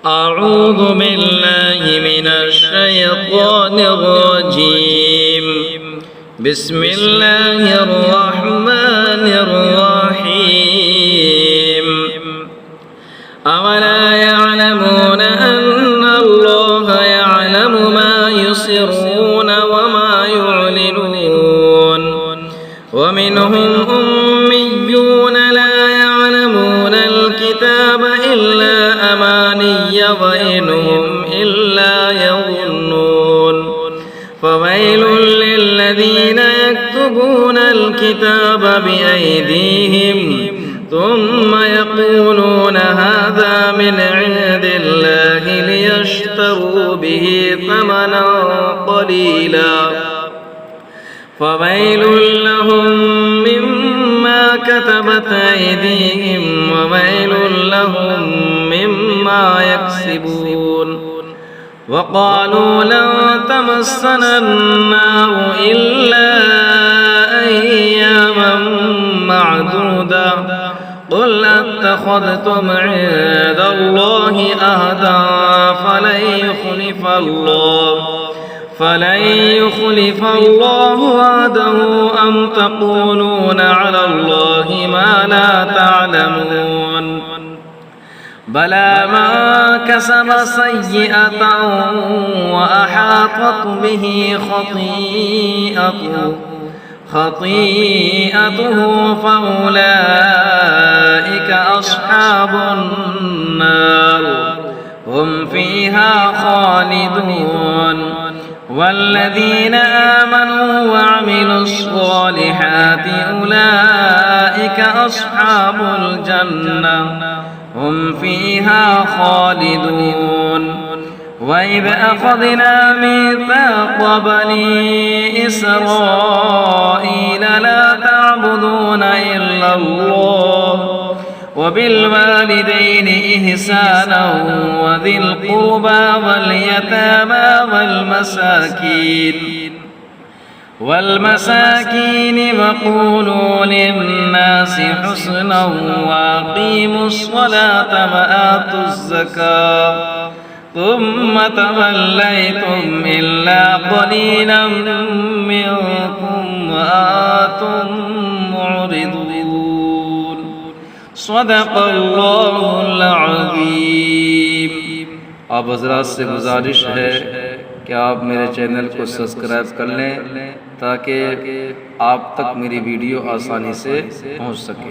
أعوذ بالله من الشيطان الرجيم. بسم الله الرحمن الرحيم. أولا يعلمون أن الله يعلم ما يسرون وما يعلنون ومنهم أميون لا يعلمون الكتاب إلا أماني وإنهم إلا يظنون فويل للذين يكتبون الكتاب بأيديهم ثم يقولون هذا من عند الله ليشتروا به ثمنا قليلا فويل لهم مما كتبت أيديهم وويل لهم مما يكسبون. وقالوا لن تمسنا النار إلا أياما معدودة قل أتخذتم عند الله أهدا فلن يخلف الله وعده أم تقولون على الله ما لا تعلمون. بلى من كسب سيئة وأحاطت به خطيئته فأولئك أصحاب النار هم فيها خالدون. والذين آمنوا وعملوا الصالحات أولئك أصحاب الجنة هم فيها خالدون. وإذ أخذنا ميثاق بني إسرائيل لا تعبدون إلا الله وبالوالدين إحسانا وذي القربى واليتامى والمساكين وقولوا للناس حسنا وأقيموا الصلاة وآتوا الزكاة ثم توليتم إلا قليلا منكم وأنتم معرضون. صدق الله العظيم. आप हज़रात से गुजारिश है कि आप मेरे चैनल को सब्सक्राइब कर लें ताकि आप तक मेरी वीडियो आसानी से पहुंच सके।